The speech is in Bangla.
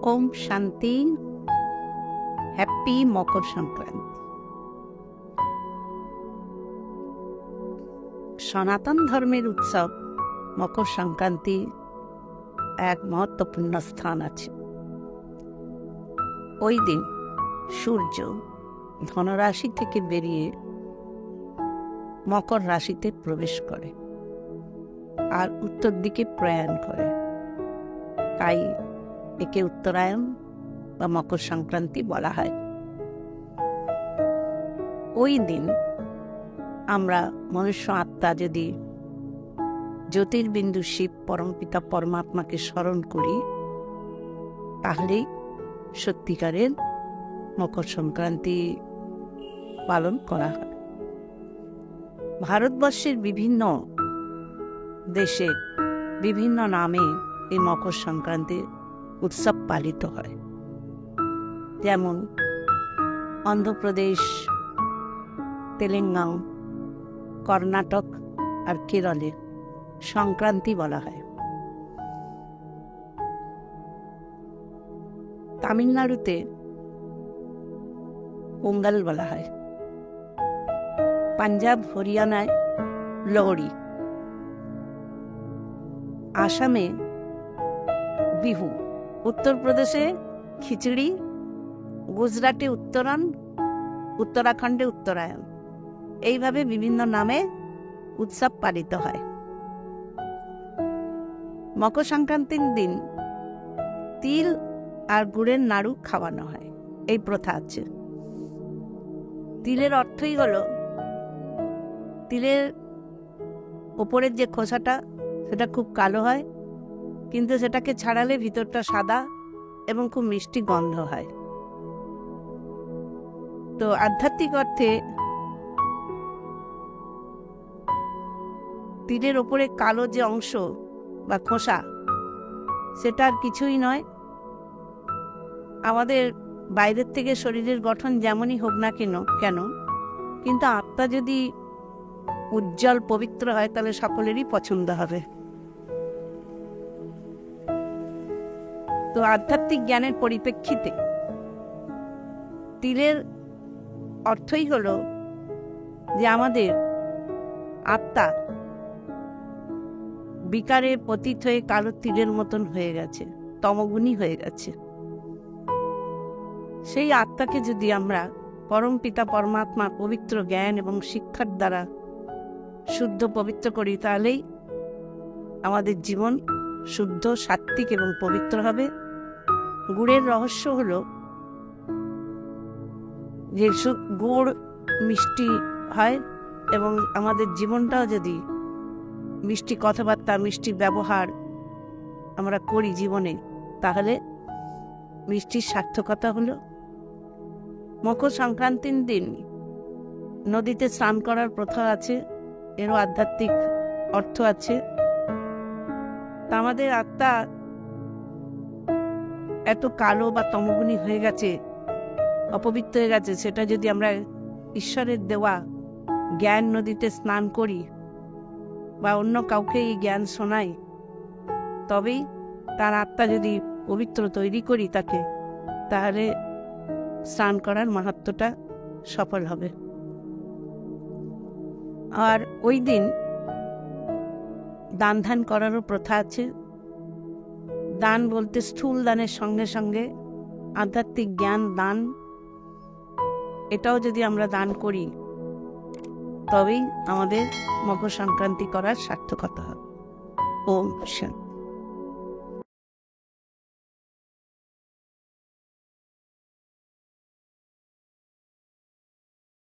ওম শান্তি। হ্যাপি মকর সংক্রান্তি। সনাতন ধর্মের উৎসব মকর সংক্রান্তি এক মহত্বপূর্ণ স্থান আছে। ওই দিন সূর্য ধনরাশি থেকে বেরিয়ে মকর রাশিতে প্রবেশ করে আর উত্তর দিকে প্রয়াণ করে, তাই একে উত্তরায়ণ বা মকর সংক্রান্তি বলা হয়। ওই দিন আমরা মনুষ্য আত্মা যদি জ্যোতির্বিন্দু শিব পরমপিতা পরমাত্মাকে স্মরণ করি, তাহলেই সত্যিকারের মকর সংক্রান্তি পালন করা হয়। ভারতবর্ষের বিভিন্ন দেশে বিভিন্ন নামে এই মকর সংক্রান্তি উৎসব পালিত হয়। যেমন অন্ধ্রপ্রদেশ, তেলেঙ্গানা, কর্ণাটক আর কেরলে সংক্রান্তি বলা হয়। তামিলনাড়ুতে পোঙ্গল বলা হয়। পাঞ্জাব হরিয়ানায় লোহড়ি, আসামে বিহু, উত্তরপ্রদেশে খিচড়ি, গুজরাটে উত্তরায়ণ, উত্তরাখণ্ডে উত্তরায়ণ। এইভাবে বিভিন্ন নামে উৎসব পালিত হয়। মকর সংক্রান্তির দিন তিল আর গুড়ের নাড়ু খাওয়ানো হয়, এই প্রথা আছে। তিলের অর্থই হলো তিলের ওপরের যে খোসাটা সেটা খুব কালো হয়, কিন্তু সেটাকে ছাড়ালে ভিতরটা সাদা এবং খুব মিষ্টি গন্ধ হয়। তো আধ্যাত্মিক অর্থে তিলের ওপরে কালো যে অংশ বা খোসা, সেটা আর কিছুই নয়, আমাদের বাইরের থেকে শরীরের গঠন যেমনই হোক না কেন, কিন্তু আত্মা যদি উজ্জ্বল পবিত্র হয় তাহলে সকলেরই পছন্দ হবে। তো আধ্যাত্মিক জ্ঞানের পরিপ্রেক্ষিতে তিলের অর্থই হলো যে আমাদের আত্মা বিকারে পতিত হয়ে কালো তিলের মতন হয়ে গেছে, তমগুণী হয়ে গেছে। সেই আত্মাকে যদি আমরা পরম পিতা পরমাত্মা পবিত্র জ্ঞান এবং শিক্ষার দ্বারা শুদ্ধ পবিত্র করি, তাহলেই আমাদের জীবন শুদ্ধ, সাত্ত্বিক এবং পবিত্র হবে। গুড়ের রহস্য হলো যে গুড় মিষ্টি হয় এবং আমাদের জীবনটাও যদি মিষ্টি কথাবার্তা, মিষ্টি ব্যবহার আমরা করি জীবনে, তাহলে মিষ্টির সার্থকতা হলো। মকর সংক্রান্তির দিন নদীতে স্নান করার প্রথা আছে, এরও আধ্যাত্মিক অর্থ আছে। তা আমাদের আত্মা এত কালো বা তমগুণী হয়ে গেছে, অপবিত্র হয়ে গেছে, সেটা যদি আমরা ঈশ্বরের দেওয়া জ্ঞান নদীতে স্নান করি বা অন্য কাউকে এই জ্ঞান শোনাই, তবেই তার আত্মা যদি পবিত্র তৈরি করি তাকে, তাহলে স্নান করার মাহাত্ম্যটা সফল হবে। আর ওই দিন দান ধ্যান করারও প্রথা আছে। দান বলতে স্থূল দানের সঙ্গে সঙ্গে আধ্যাত্মিক জ্ঞান দান, এটাও যদি আমরা দান করি তবেই আমাদের মকর সংক্রান্তি করার সার্থকতা হবে। ওম শান্তি।